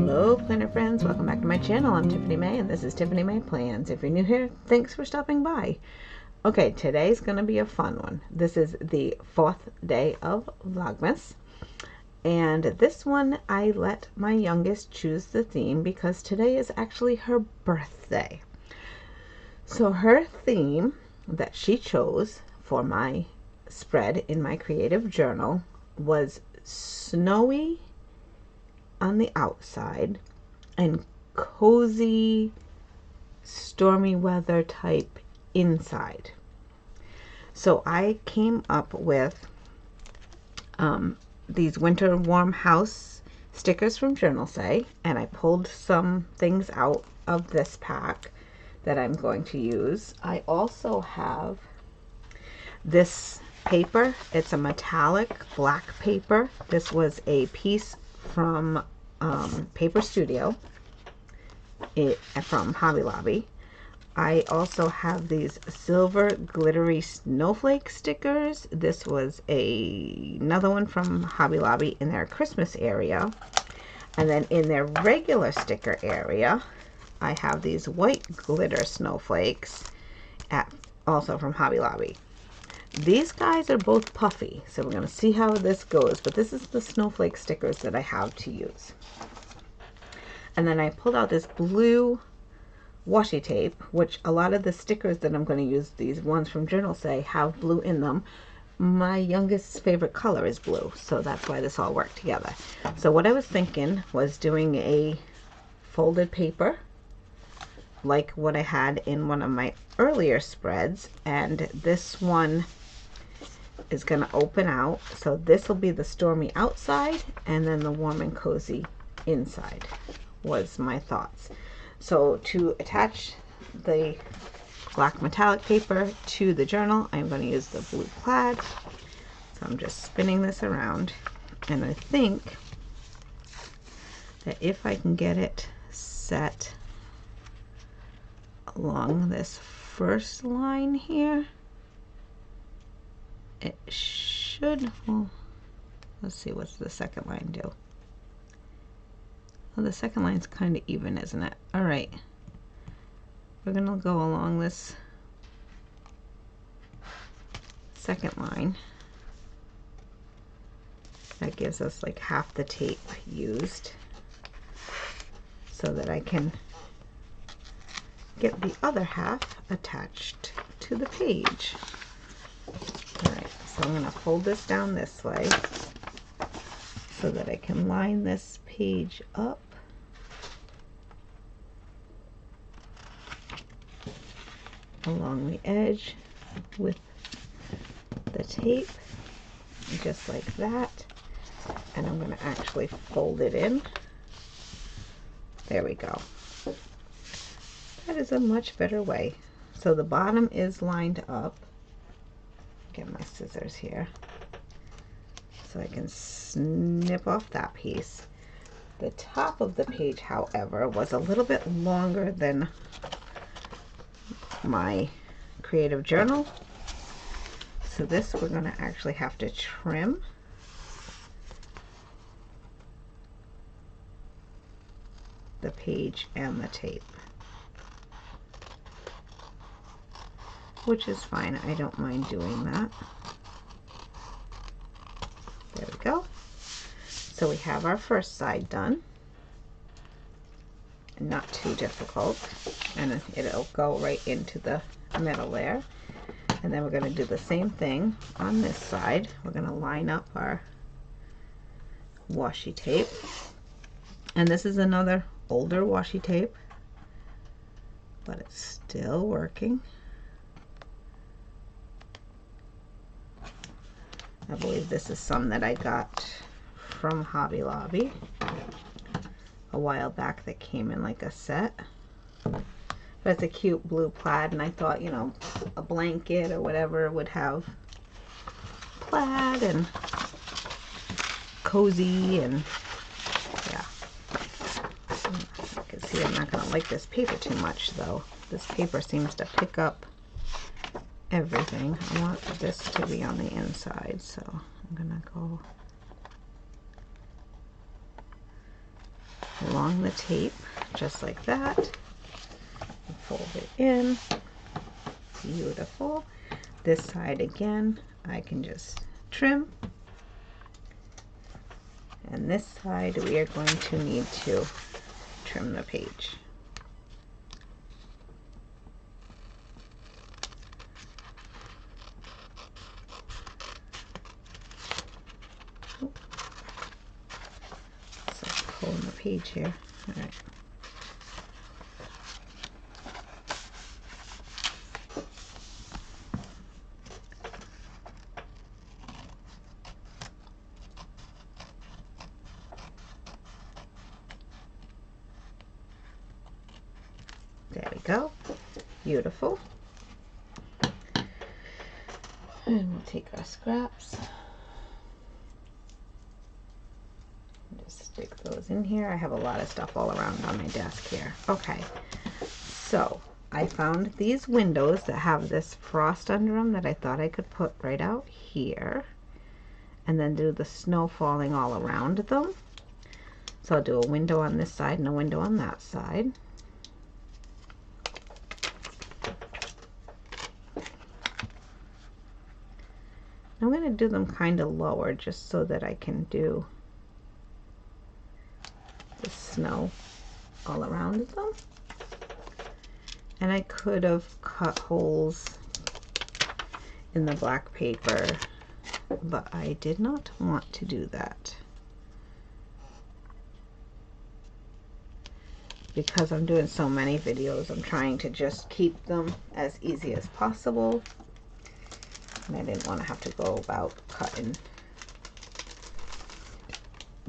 Hello planner friends, welcome back to my channel. I'm Tiffany May and this is Tiffany May Plans. If you're new here, thanks for stopping by. Okay, today's gonna be a fun one. This is the 4th day of Vlogmas, and this one I let my youngest choose the theme because today is actually her birthday. So her theme that she chose for my spread in my creative journal was snowy on the outside and cozy stormy weather type inside. So I came up with these winter warm house stickers from Journalsay, and I pulled some things out of this pack that I'm going to use. I also have this paper. It's a metallic black paper. This was a piece from Paper Studio from Hobby Lobby. I also have these silver glittery snowflake stickers. This was another one from Hobby Lobby in their Christmas area. And then in their regular sticker area, I have these white glitter snowflakes also from Hobby Lobby. These guys are both puffy, so we're going to see how this goes, but this is the snowflake stickers that I have to use. And then I pulled out this blue washi tape, which a lot of the stickers that I'm going to use, these ones from Journalsay, have blue in them. My youngest's favorite color is blue, so that's why this all worked together. So what I was thinking was doing a folded paper like what I had in one of my earlier spreads, and this one is going to open out, so this will be the stormy outside and then the warm and cozy inside was my thoughts. So to attach the black metallic paper to the journal, I'm going to use the blue plaid. So I'm just spinning this around, and I think that if I can get it set along this first line here, it should, well, let's see, what's the second line do? Well, the second line's kind of even, isn't it? All right, we're gonna go along this second line. That gives us like half the tape used, so that I can get the other half attached to the page. All right, so I'm going to fold this down this way so that I can line this page up along the edge with the tape, just like that. And I'm going to actually fold it in. There we go. That is a much better way. So the bottom is lined up. Get my scissors here so I can snip off that piece. The top of the page, however, was a little bit longer than my creative journal. So this we're going to actually have to trim. The page and the tape, which is fine. I don't mind doing that. There we go. So we have our first side done. Not too difficult. And it'll go right into the middle there. And then we're going to do the same thing on this side. We're going to line up our washi tape. And this is another older washi tape, but it's still working. I believe this is some that I got from Hobby Lobby a while back that came in like a set. But it's a cute blue plaid, and I thought, you know, a blanket or whatever would have plaid and cozy, and yeah. You can see I'm not going to like this paper too much though. This paper seems to pick up everything. I want this to be on the inside, so I'm gonna go along the tape, just like that. Fold it in. Beautiful. This side again, I can just trim. And this side, we are going to need to trim the page. So pulling the page here. All right. There we go. Beautiful. And we'll take our scraps. Just stick those in here. I have a lot of stuff all around on my desk here. Okay, so I found these windows that have this frost under them that I thought I could put right out here and then do the snow falling all around them. So I'll do a window on this side and a window on that side. I'm going to do them kind of lower just so that I can do the snow all around them. And I could have cut holes in the black paper, but I did not want to do that because I'm doing so many videos. I'm trying to just keep them as easy as possible, and I didn't want to have to go about cutting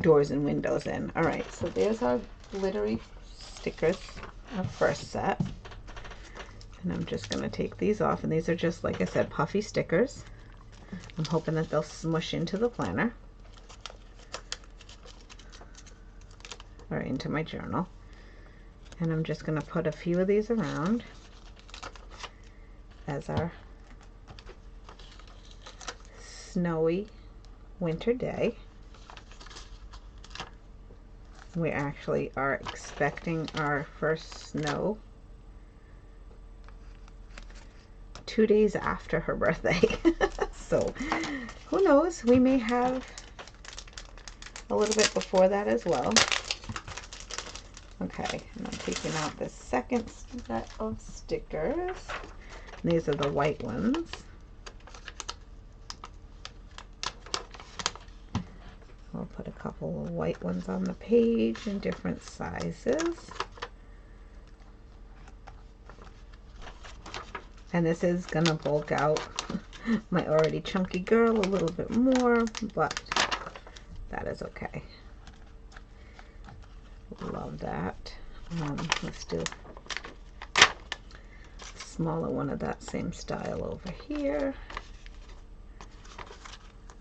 doors and windows in. All right, so there's our glittery stickers, our first set. And I'm just going to take these off, and these are just, like I said, puffy stickers. I'm hoping that they'll smush into the planner or into my journal. And I'm just going to put a few of these around as our snowy winter day. We actually are expecting our first snow 2 days after her birthday. So who knows, we may have a little bit before that as well. Okay, and I'm taking out the second set of stickers. These are the white ones. I'll put a couple of white ones on the page in different sizes. And this is gonna bulk out my already chunky girl a little bit more, but that is okay. Love that. Let's do a smaller one of that same style over here.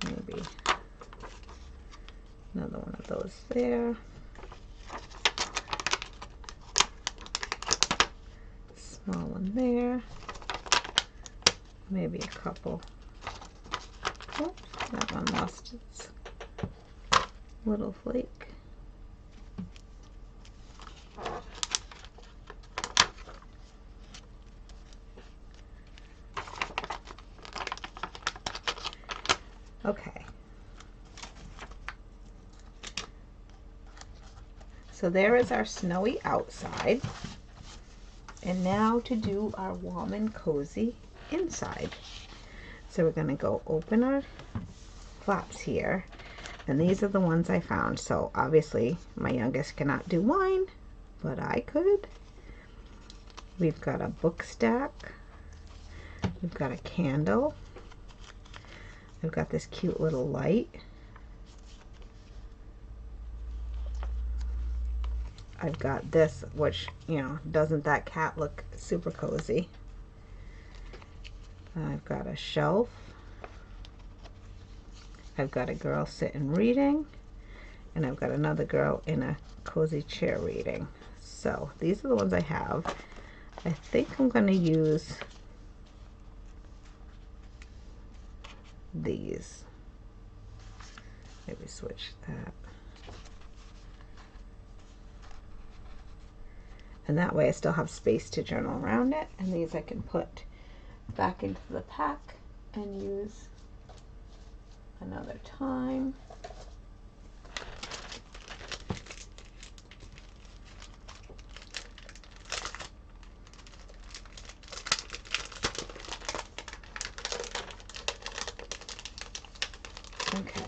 Maybe another one of those there. Small one there. Maybe a couple. Oops, that one lost its little flake. Okay. So there is our snowy outside. And now to do our warm and cozy inside. So we're going to go open our flaps here, and these are the ones I found. So obviously my youngest cannot do wine, but I could. We've got a book stack, we've got a candle, I've got this cute little light, I've got this, which, you know, doesn't that cat look super cozy? I've got a shelf. I've got a girl sitting reading, and I've got another girl in a cozy chair reading. So these are the ones I have. I think I'm going to use these. Maybe switch that. And that way I still have space to journal around it. And these I can put back into the pack and use another time. Okay.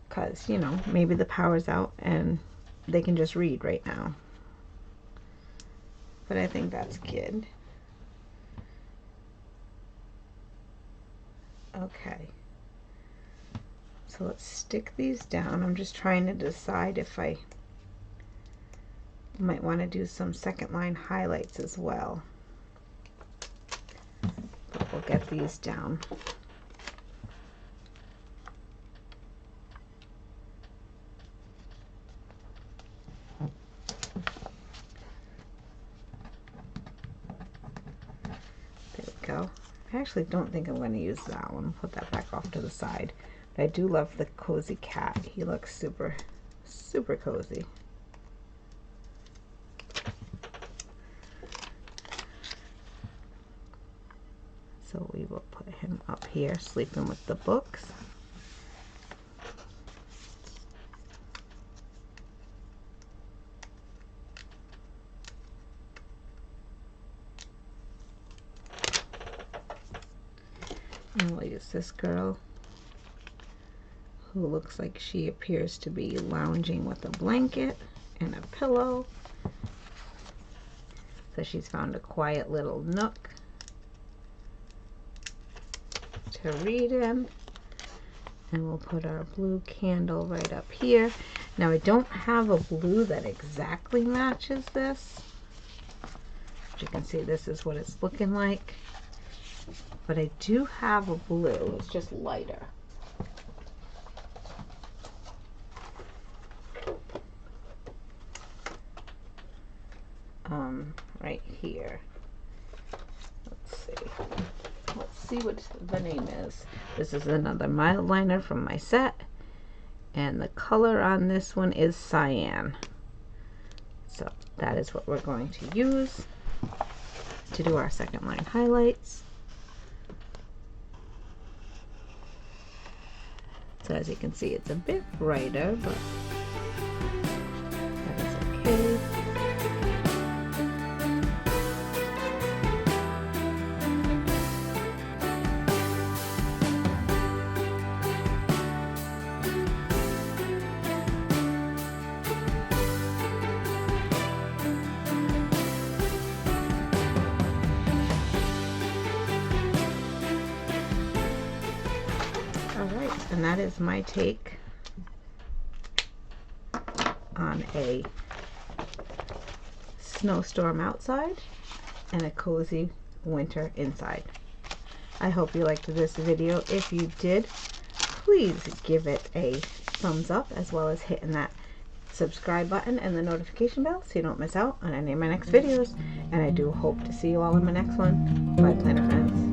Because, you know, maybe the power's out and they can just read right now. But I think that's good. Okay. So let's stick these down. I'm just trying to decide if I might want to do some second line highlights as well. But we'll get these down. There we go. I actually don't think I'm going to use that one. Put that back off to the side. But I do love the cozy cat. He looks super, super cozy. So we will put him up here, sleeping with the books. And we'll use this girl who looks like she appears to be lounging with a blanket and a pillow. So she's found a quiet little nook to read in. And we'll put our blue candle right up here. Now I don't have a blue that exactly matches this. As you can see, this is what it's looking like. But I do have a blue, it's just lighter. Right here. Let's see what the name is. This is another Mildliner from my set. And the color on this one is Cyan. So that is what we're going to use to do our second line highlights. So as you can see, it's a bit brighter, but that is okay. And that is my take on a snowstorm outside and a cozy winter inside. I hope you liked this video. If you did, please give it a thumbs up, as well as hitting that subscribe button and the notification bell so you don't miss out on any of my next videos. And I do hope to see you all in my next one. Bye, planner friends.